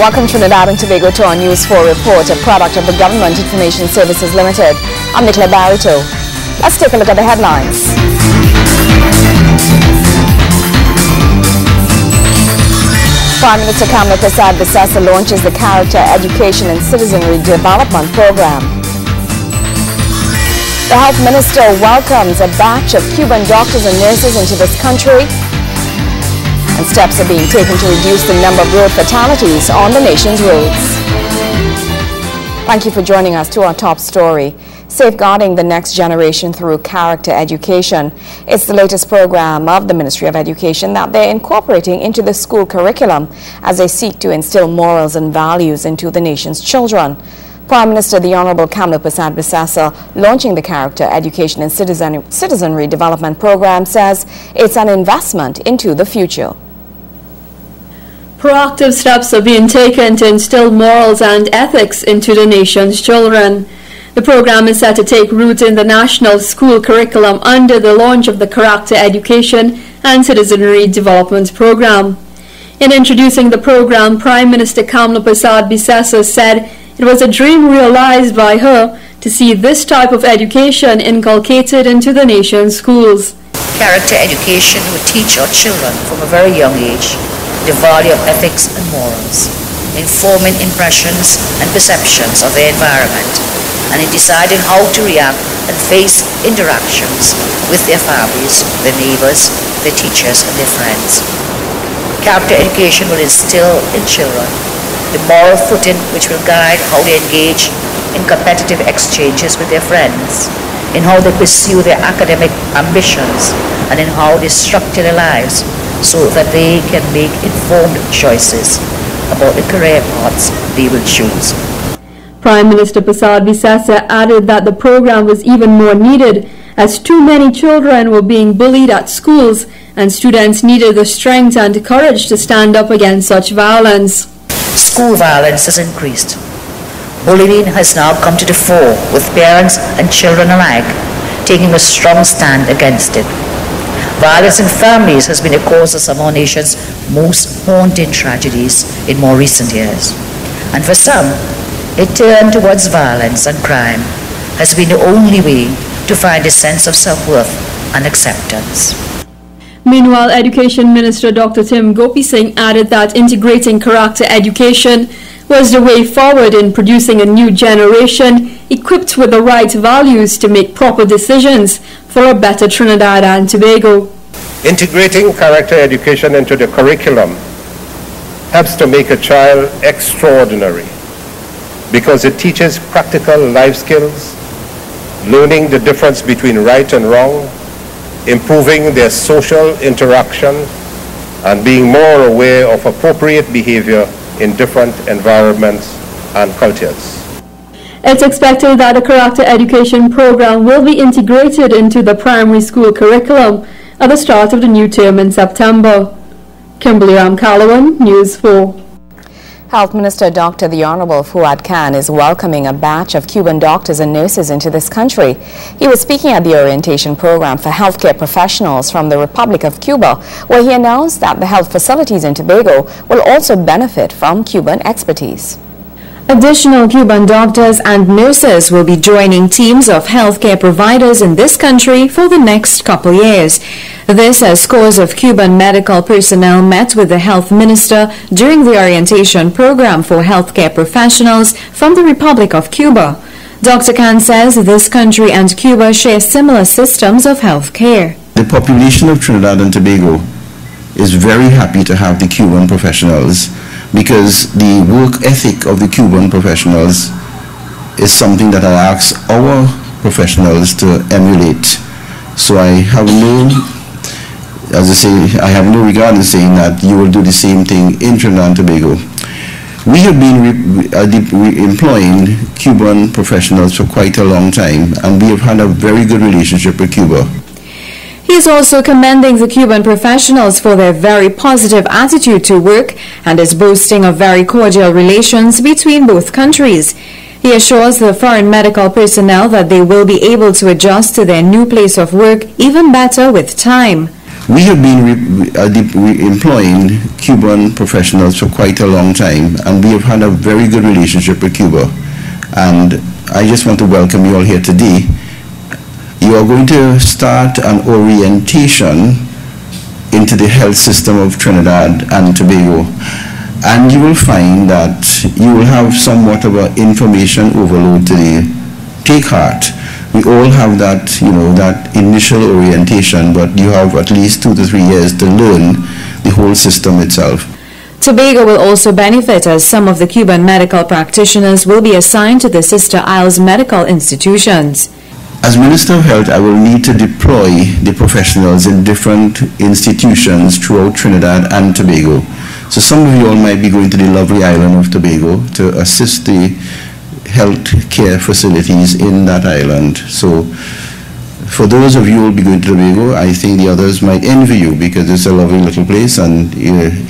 Welcome Trinidad and Tobago to our News 4 report, a product of the Government Information Services Limited. I'm Nicola Barito. Let's take a look at the headlines. Prime Minister Kamla Prasad Visesa launches the Character, Education and Citizenry Development Program. The Health Minister welcomes a batch of Cuban doctors and nurses into this country. And steps are being taken to reduce the number of road fatalities on the nation's roads. Thank you for joining us to our top story. Safeguarding the next generation through character education. It's the latest program of the Ministry of Education that they're incorporating into the school curriculum as they seek to instill morals and values into the nation's children. Prime Minister the Honorable Kamla Prasad Visesa launching the Character, Education and Citizenry Development Program says it's an investment into the future. Proactive steps are being taken to instill morals and ethics into the nation's children. The program is set to take root in the national school curriculum under the launch of the Character Education and Citizenry Development Program. In introducing the program, Prime Minister Kamla Prasad Visesa said it was a dream realized by her to see this type of education inculcated into the nation's schools. Character education will teach our children from a very young age the value of ethics and morals, informing impressions and perceptions of their environment, and in deciding how to react and face interactions with their families, their neighbors, their teachers, and their friends. Character education will instill in children the moral footing which will guide how they engage in competitive exchanges with their friends, in how they pursue their academic ambitions, and in how they structure their lives so that they can make informed choices about the career paths they will choose. Prime Minister Prasad Visesa added that the program was even more needed as too many children were being bullied at schools and students needed the strength and courage to stand up against such violence. School violence has increased. Bullying has now come to the fore, with parents and children alike taking a strong stand against it. Violence in families has been a cause of some of our nation's most haunting tragedies in more recent years. And for some, a turn towards violence and crime has been the only way to find a sense of self-worth and acceptance. Meanwhile, Education Minister Dr. Tim Gopi Singh added that integrating character education was the way forward in producing a new generation equipped with the right values to make proper decisions for a better Trinidad and Tobago. Integrating character education into the curriculum helps to make a child extraordinary because it teaches practical life skills, learning the difference between right and wrong, improving their social interaction, and being more aware of appropriate behavior in different environments and cultures. It's expected that the Character Education program will be integrated into the primary school curriculum at the start of the new term in September. Kimberly Ramkalawan, News 4. Health Minister Dr. the Honorable Fuad Khan is welcoming a batch of Cuban doctors and nurses into this country. He was speaking at the orientation program for healthcare professionals from the Republic of Cuba, where he announced that the health facilities in Tobago will also benefit from Cuban expertise. Additional Cuban doctors and nurses will be joining teams of healthcare providers in this country for the next couple years. This as scores of Cuban medical personnel met with the health minister during the orientation program for healthcare professionals from the Republic of Cuba. Dr. Khan says this country and Cuba share similar systems of healthcare. The population of Trinidad and Tobago is very happy to have the Cuban professionals, because the work ethic of the Cuban professionals is something that I ask our professionals to emulate. So I have no, as I say, I have no regard in saying that you will do the same thing in Trinidad and Tobago. We have been employing Cuban professionals for quite a long time, and we have had a very good relationship with Cuba. He is also commending the Cuban professionals for their very positive attitude to work and is boasting of very cordial relations between both countries. He assures the foreign medical personnel that they will be able to adjust to their new place of work even better with time. We have been employing Cuban professionals for quite a long time, and we have had a very good relationship with Cuba. And I just want to welcome you all here today. You are going to start an orientation into the health system of Trinidad and Tobago. And you will find that you will have somewhat of an information overload today. Take heart. We all have that, that initial orientation, but you have at least 2 to 3 years to learn the whole system itself. Tobago will also benefit as some of the Cuban medical practitioners will be assigned to the sister isles' medical institutions. As Minister of Health, I will need to deploy the professionals in different institutions throughout Trinidad and Tobago. So some of you all might be going to the lovely island of Tobago to assist the health care facilities in that island. So for those of you who will be going to Tobago, I think the others might envy you because it's a lovely little place, and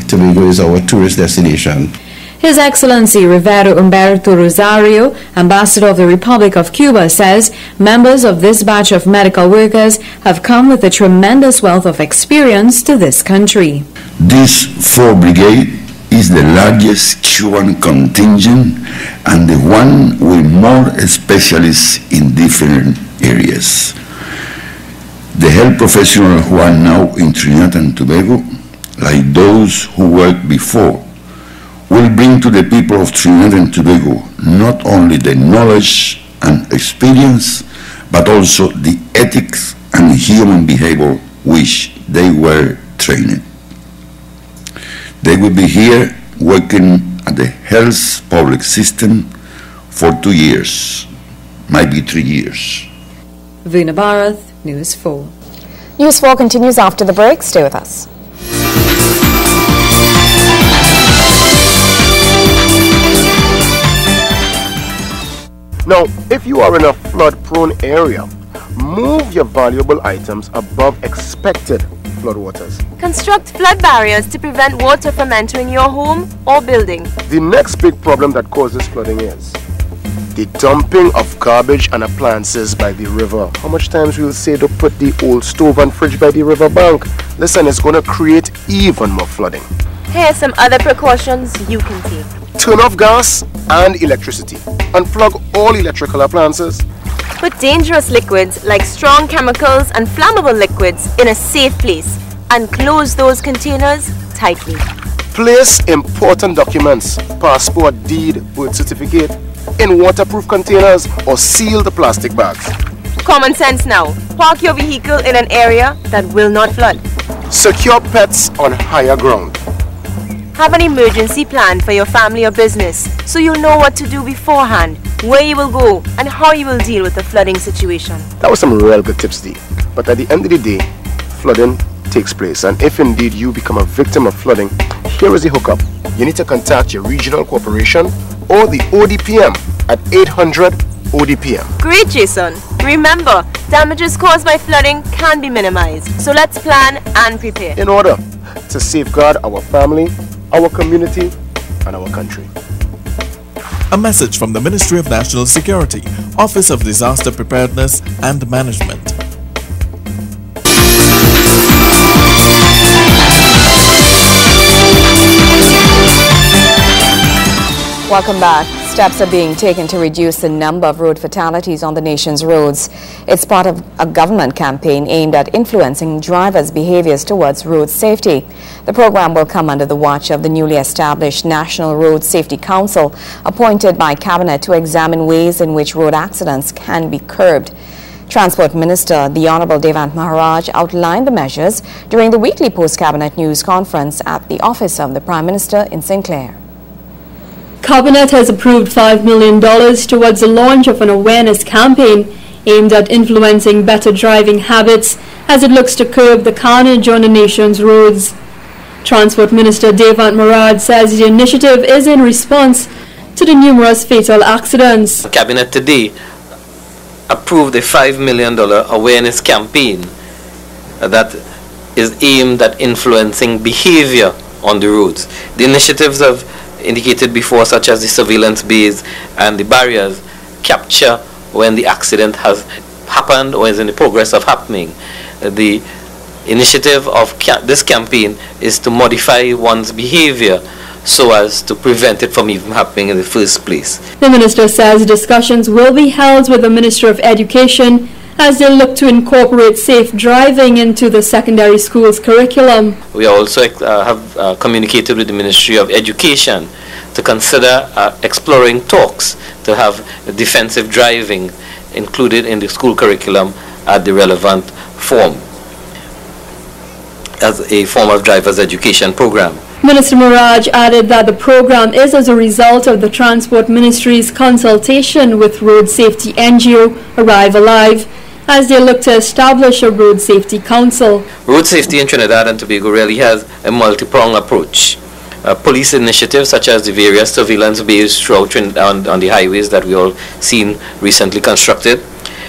Tobago is our tourist destination. His Excellency Rivero Humberto Rosario, Ambassador of the Republic of Cuba, says members of this batch of medical workers have come with a tremendous wealth of experience to this country. This 4th Brigade is the largest Cuban contingent and the one with more specialists in different areas. The health professionals who are now in Trinidad and Tobago, like those who worked before, will bring to the people of Trinidad and Tobago not only the knowledge and experience, but also the ethics and human behavior which they were trained. They will be here working at the health public system for 2 years, might be 3 years. Veena Bharath, News 4. News 4 continues after the break. Stay with us. Now, if you are in a flood-prone area, move your valuable items above expected floodwaters. Construct flood barriers to prevent water from entering your home or building. The next big problem that causes flooding is the dumping of garbage and appliances by the river. How much times we'll say to put the old stove and fridge by the river bank? Listen, it's going to create even more flooding. Here are some other precautions you can take. Turn off gas and electricity. Unplug all electrical appliances. Put dangerous liquids like strong chemicals and flammable liquids in a safe place and close those containers tightly. Place important documents, passport, deed, birth certificate, in waterproof containers or sealed plastic bags. Common sense now. Park your vehicle in an area that will not flood. Secure pets on higher ground. Have an emergency plan for your family or business so you'll know what to do beforehand, where you will go, and how you will deal with the flooding situation. That was some real good tips, Dee. But at the end of the day, flooding takes place. And if indeed you become a victim of flooding, here is the hookup. You need to contact your regional corporation or the ODPM at 800 ODPM. Great, Jason. Remember, damages caused by flooding can be minimized. So let's plan and prepare. In order to safeguard our family, our community, and our country. A message from the Ministry of National Security, Office of Disaster Preparedness and Management. Welcome back. Steps are being taken to reduce the number of road fatalities on the nation's roads. It's part of a government campaign aimed at influencing drivers' behaviors towards road safety. The program will come under the watch of the newly established National Road Safety Council, appointed by Cabinet to examine ways in which road accidents can be curbed. Transport Minister, the Honorable Devant Maharaj, outlined the measures during the weekly post-cabinet news conference at the office of the Prime Minister in St. Clair. Cabinet has approved $5 million towards the launch of an awareness campaign aimed at influencing better driving habits as it looks to curb the carnage on the nation's roads. Transport Minister Devant Maharaj says the initiative is in response to the numerous fatal accidents. Cabinet today approved a $5 million awareness campaign that is aimed at influencing behavior on the roads. The initiatives have indicated before, such as the surveillance bays and the barriers, capture when the accident has happened or is in the progress of happening. The initiative of this campaign is to modify one's behavior so as to prevent it from even happening in the first place. The minister says discussions will be held with the Minister of Education as they look to incorporate safe driving into the secondary schools curriculum. We also have communicated with the Ministry of Education to consider exploring talks to have defensive driving included in the school curriculum at the relevant form as a form of driver's education program. Minister Muraj added that the program is as a result of the Transport Ministry's consultation with Road Safety NGO Arrive Alive as they look to establish a Road Safety Council. Road safety in Trinidad and Tobago really has a multi-pronged approach. Police initiatives such as the various surveillance bays throughout Trinidad on the highways that we all seen recently constructed.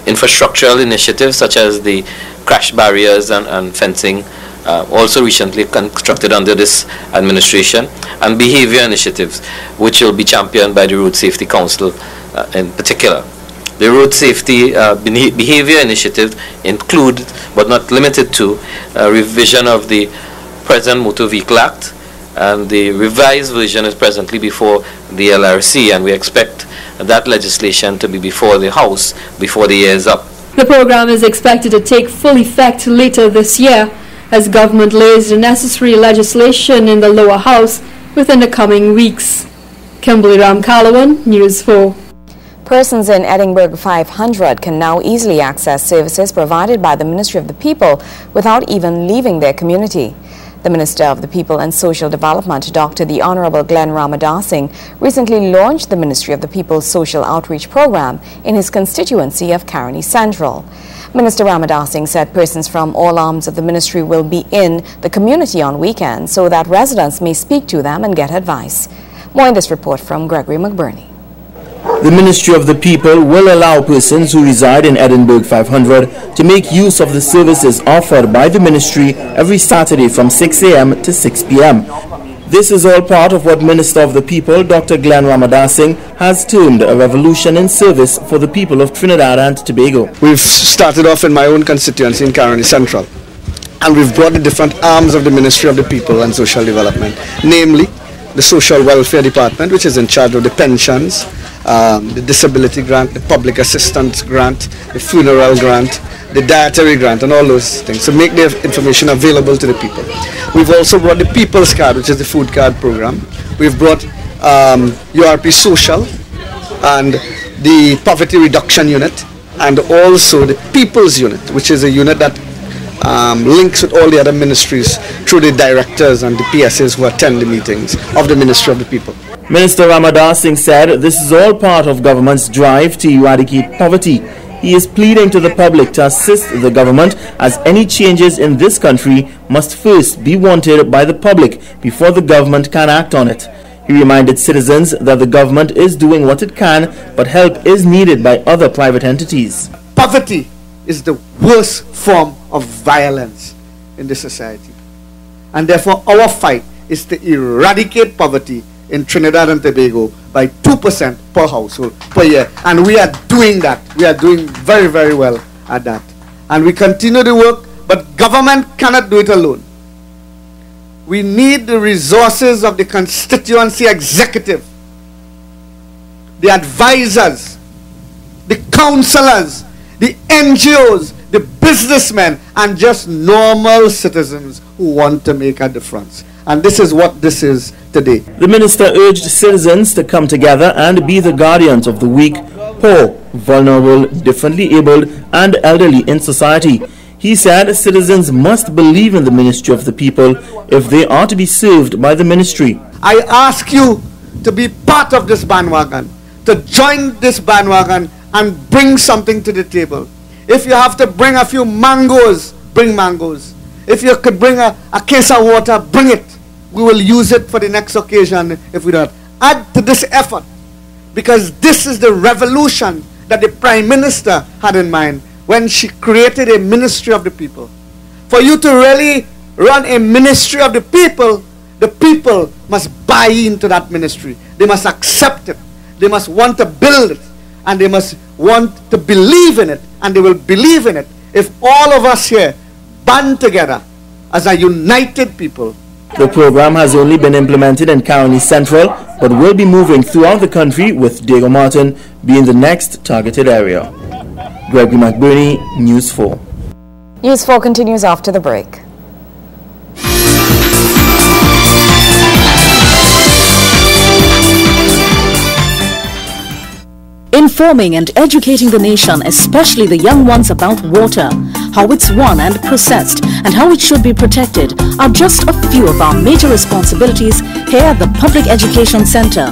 Infrastructural initiatives such as the crash barriers and fencing also recently constructed under this administration, and behavior initiatives which will be championed by the Road Safety Council in particular. The road safety behavior initiative include, but not limited to, revision of the present Motor Vehicle Act, and the revised version is presently before the LRC, and we expect that legislation to be before the House before the year is up. The program is expected to take full effect later this year as government lays the necessary legislation in the lower house within the coming weeks. Kimberly Ramkalawan, News 4. Persons in Edinburgh 500 can now easily access services provided by the Ministry of the People without even leaving their community. The Minister of the People and Social Development, Dr. the Honorable Glenn Ramadasing, recently launched the Ministry of the People's Social Outreach Program in his constituency of Caroni Central. Minister Ramadasing said persons from all arms of the ministry will be in the community on weekends so that residents may speak to them and get advice. More in this report from Gregory McBurney. The Ministry of the People will allow persons who reside in Edinburgh 500 to make use of the services offered by the ministry every Saturday from 6 a.m. to 6 p.m. This is all part of what Minister of the People, Dr. Glenn Ramadasing, has termed a revolution in service for the people of Trinidad and Tobago. We've started off in my own constituency in Caroni Central, and we've brought the different arms of the Ministry of the People and Social Development, namely the Social Welfare Department, which is in charge of the pensions, the disability grant, the public assistance grant, the funeral grant, the dietary grant, and all those things, so make the information available to the people. We've also brought the People's Card, which is the food card program. We've brought URP Social and the Poverty Reduction Unit, and also the People's Unit, which is a unit that links with all the other ministries through the directors and the PSAs who attend the meetings of the Ministry of the People. Minister Ramadasing said this is all part of government's drive to eradicate poverty. He is pleading to the public to assist the government as any changes in this country must first be wanted by the public before the government can act on it. He reminded citizens that the government is doing what it can, but help is needed by other private entities. Poverty is the worst form of violence in this society, and therefore our fight is to eradicate poverty in Trinidad and Tobago by 2% per household per year, and we are doing that. We are doing very, very well at that, and we continue to work, but government cannot do it alone. We need the resources of the constituency executive, the advisors, the councillors, the NGOs, the businessmen, and just normal citizens who want to make a difference. And this is what this is today. The minister urged citizens to come together and be the guardians of the weak, poor, vulnerable, differently abled, and elderly in society. He said citizens must believe in the Ministry of the People if they are to be served by the ministry. I ask you to be part of this bandwagon, to join this bandwagon and bring something to the table. If you have to bring a few mangoes, bring mangoes. If you could bring a case of water, bring it. We will use it for the next occasion if we don't. Add to this effort, because this is the revolution that the Prime Minister had in mind when she created a Ministry of the People. For you to really run a Ministry of the people must buy into that ministry. They must accept it. They must want to build it. And they must want to believe in it. And they will believe in it if all of us here band together as a united people. The program has only been implemented in Caroni Central, but will be moving throughout the country, with Diego Martin being the next targeted area. Gregory McBurney, News 4. News 4 continues after the break. Informing and educating the nation, especially the young ones, about water, how it's won and processed, and how it should be protected are just a few of our major responsibilities here at the Public Education Center.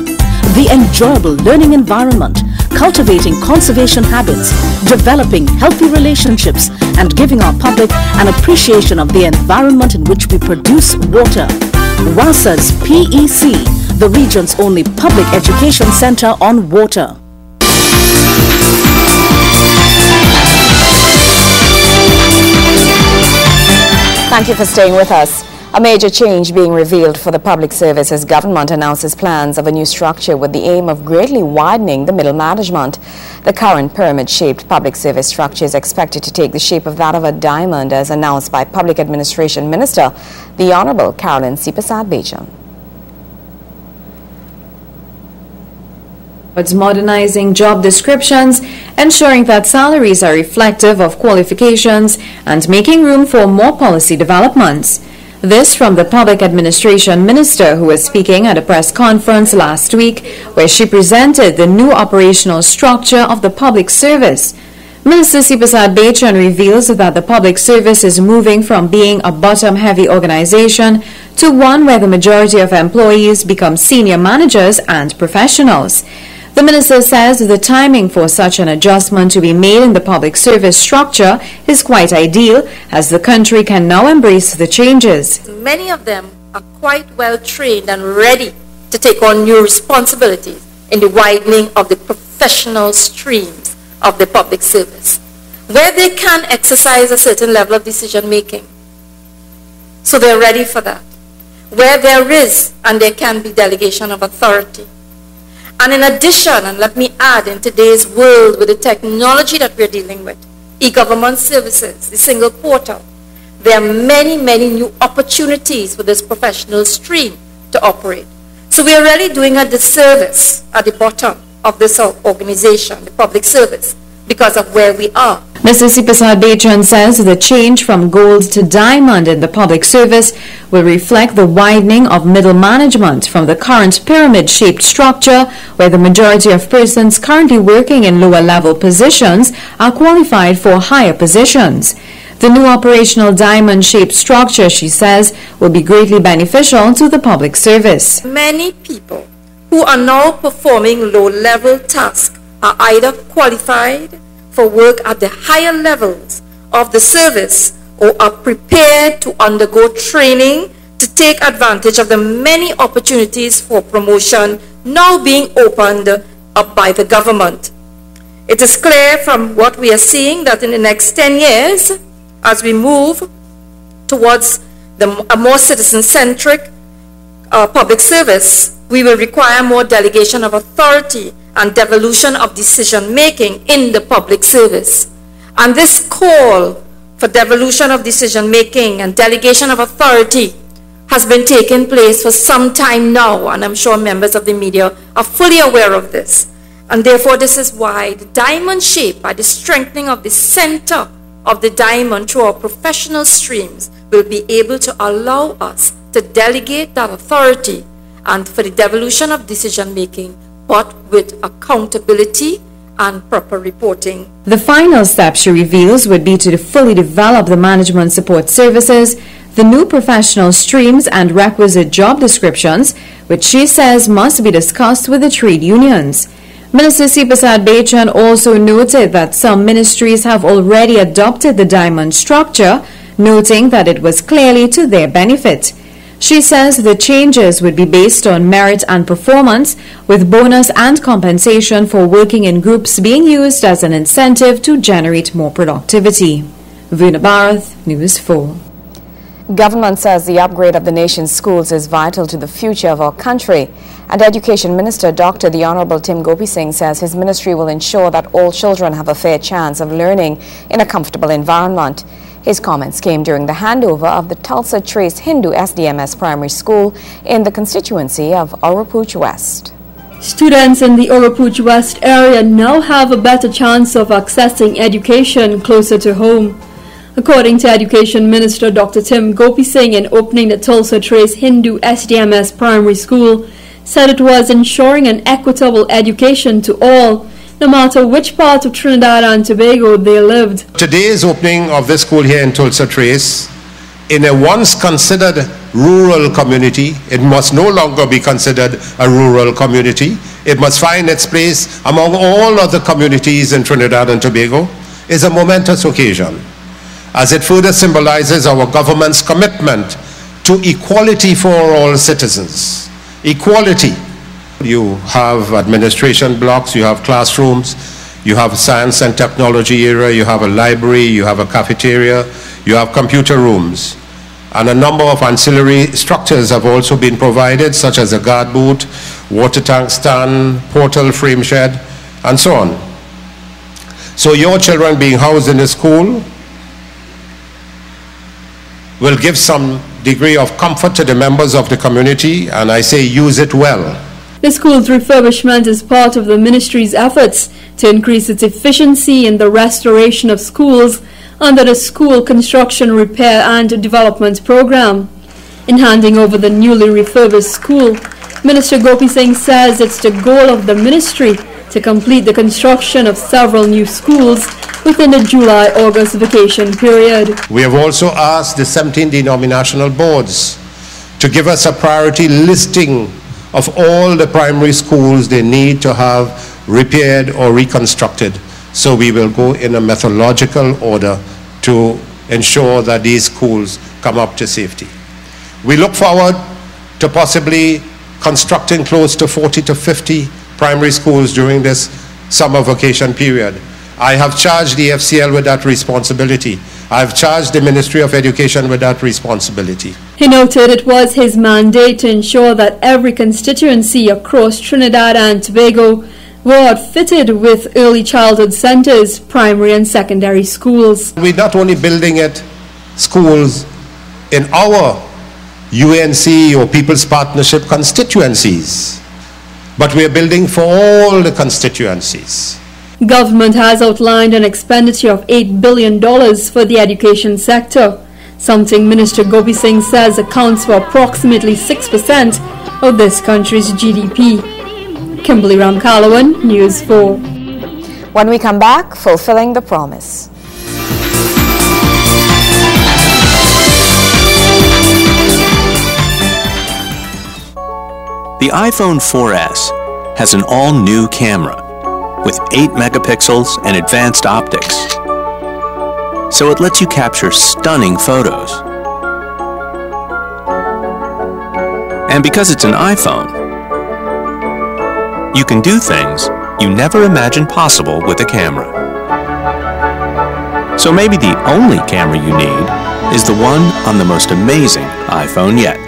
The enjoyable learning environment, cultivating conservation habits, developing healthy relationships, and giving our public an appreciation of the environment in which we produce water. WASA's PEC, the region's only public education center on water. Thank you for staying with us. A major change being revealed for the public service as government announces plans of a new structure with the aim of greatly widening the middle management. The current pyramid-shaped public service structure is expected to take the shape of that of a diamond, as announced by Public Administration Minister, the Honorable Caroline C. Prasad-Bechan. It's modernizing job descriptions, ensuring that salaries are reflective of qualifications, and making room for more policy developments. This from the Public Administration Minister, who was speaking at a press conference last week, where she presented the new operational structure of the public service. Minister C. Prasad-Bechan reveals that the public service is moving from being a bottom-heavy organization to one where the majority of employees become senior managers and professionals. The minister says the timing for such an adjustment to be made in the public service structure is quite ideal, as the country can now embrace the changes. Many of them are quite well trained and ready to take on new responsibilities in the widening of the professional streams of the public service, where they can exercise a certain level of decision making. So they're ready for that. Where there is and there can be delegation of authority. And in addition, and let me add, in today's world with the technology that we're dealing with, e-government services, the single portal, there are many, many new opportunities for this professional stream to operate. So we are really doing a disservice at the bottom of this organization, the public service, because of where we are. Mr. C. Prasad-Bechan says the change from gold to diamond in the public service will reflect the widening of middle management from the current pyramid-shaped structure, where the majority of persons currently working in lower-level positions are qualified for higher positions. The new operational diamond-shaped structure, she says, will be greatly beneficial to the public service. Many people who are now performing low-level tasks are either qualified for work at the higher levels of the service or are prepared to undergo training to take advantage of the many opportunities for promotion now being opened up by the government. It is clear from what we are seeing that in the next 10 years, as we move towards a more citizen-centric public service, we will require more delegation of authority and devolution of decision-making in the public service. And this call for devolution of decision-making and delegation of authority has been taking place for some time now, and I'm sure members of the media are fully aware of this. And therefore, this is why the diamond shape, by the strengthening of the center of the diamond through our professional streams, will be able to allow us to delegate that authority and for the devolution of decision-making, but with accountability and proper reporting. The final step, she reveals, would be to fully develop the management support services, the new professional streams and requisite job descriptions, which she says must be discussed with the trade unions. Minister C. Prasad-Bechan also noted that some ministries have already adopted the diamond structure, noting that it was clearly to their benefit. She says the changes would be based on merit and performance, with bonus and compensation for working in groups being used as an incentive to generate more productivity. Verna Barath, News 4. Government says the upgrade of the nation's schools is vital to the future of our country. And Education Minister Dr. The Honorable Tim Gopi Singh says his ministry will ensure that all children have a fair chance of learning in a comfortable environment. His comments came during the handover of the Tulsa Trace Hindu SDMS Primary School in the constituency of Oropouche West. Students in the Oropouche West area now have a better chance of accessing education closer to home. According to Education Minister Dr. Tim Gopi Singh, in opening the Tulsa Trace Hindu SDMS Primary School, said it was ensuring an equitable education to all, no matter which part of Trinidad and Tobago they lived. Today's opening of this school here in Tulsa Trace, in a once considered rural community, it must no longer be considered a rural community. It must find its place among all other communities in Trinidad and Tobago. Is a momentous occasion, as it further symbolizes our government's commitment to equality for all citizens. Equality. You have administration blocks, you have classrooms, you have science and technology area, you have a library, you have a cafeteria, you have computer rooms. And a number of ancillary structures have also been provided, such as a guard booth, water tank stand, portal frame shed, and so on. So your children being housed in a school will give some degree of comfort to the members of the community, and I say use it well. The school's refurbishment is part of the ministry's efforts to increase its efficiency in the restoration of schools under the School Construction Repair and Development Program. In handing over the newly refurbished school, Minister Gopi Singh says it's the goal of the ministry to complete the construction of several new schools within the July-August vacation period. We have also asked the 17 denominational boards to give us a priority listing of all the primary schools they need to have repaired or reconstructed. So we will go in a methodological order to ensure that these schools come up to safety. We look forward to possibly constructing close to 40 to 50 primary schools during this summer vacation period. I have charged the FCL with that responsibility. I've charged the Ministry of Education with that responsibility. He noted it was his mandate to ensure that every constituency across Trinidad and Tobago were outfitted with early childhood centers, primary and secondary schools. We're not only building schools in our UNC or People's Partnership constituencies, but we're building for all the constituencies. Government has outlined an expenditure of $8 billion for the education sector, something Minister Gopi Singh says accounts for approximately 6% of this country's GDP. Kimberly Ramkalawan, News 4. When we come back, fulfilling the promise. The iPhone 4S has an all-new camera with 8 megapixels and advanced optics, so it lets you capture stunning photos. And because it's an iPhone, you can do things you never imagined possible with a camera. So maybe the only camera you need is the one on the most amazing iPhone yet.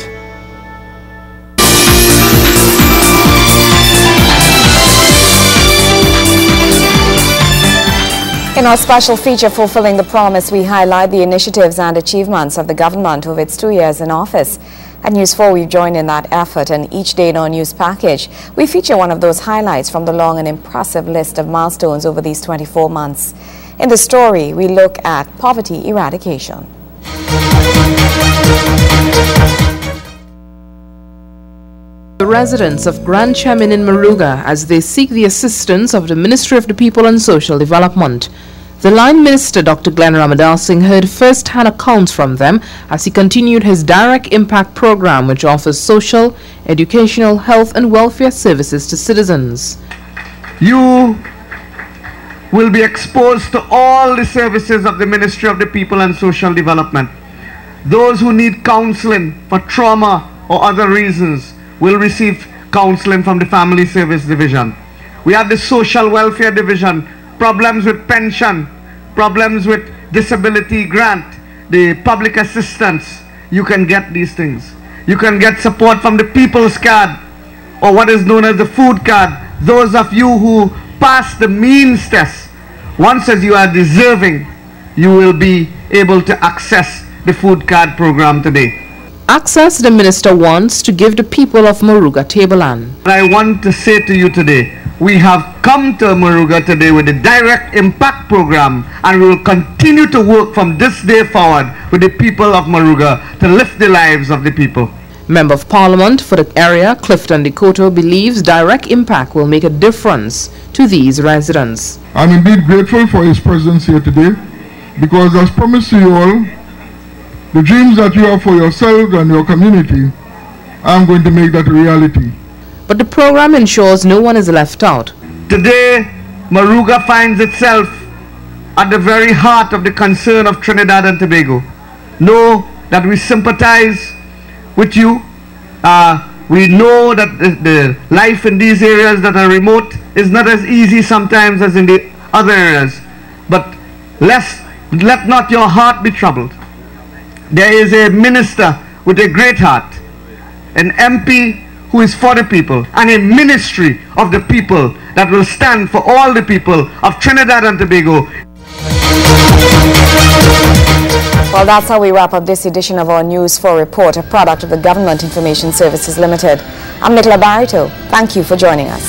In our special feature, Fulfilling the Promise, we highlight the initiatives and achievements of the government over its 2 years in office. At News 4, we've joined in that effort, and each day in our news package, we feature one of those highlights from the long and impressive list of milestones over these 24 months. In the story, we look at poverty eradication. The residents of Grand Chemin in Moruga as they seek the assistance of the Ministry of the People and Social Development. The Line Minister Dr. Glenn Ramadar Singh heard first-hand accounts from them as he continued his Direct Impact program, which offers social, educational, health and welfare services to citizens. You will be exposed to all the services of the Ministry of the People and Social Development. Those who need counseling for trauma or other reasons will receive counseling from the Family Service Division. We have the Social Welfare Division, problems with pension, problems with disability grant, the public assistance. You can get these things. You can get support from the People's Card, or what is known as the Food Card. Those of you who pass the means test, one says you are deserving, you will be able to access the food card program today. Access the minister wants to give the people of Moruga Tableland. I want to say to you today, we have come to Moruga today with the Direct Impact Program, and we will continue to work from this day forward with the people of Moruga to lift the lives of the people. Member of Parliament for the area, Clifton Decoto, believes Direct Impact will make a difference to these residents. I'm indeed grateful for his presence here today, because as promised to you all, the dreams that you have for yourselves and your community, I'm going to make that a reality. But the program ensures no one is left out. Today, Moruga finds itself at the very heart of the concern of Trinidad and Tobago. Know that we sympathize with you. We know that the life in these areas that are remote is not as easy sometimes as in the other areas. But let not your heart be troubled. There is a minister with a great heart, an MP who is for the people, and a ministry of the people that will stand for all the people of Trinidad and Tobago. Well, that's how we wrap up this edition of our News 4 Report, a product of the Government Information Services Limited. I'm Nicola Barito. Thank you for joining us.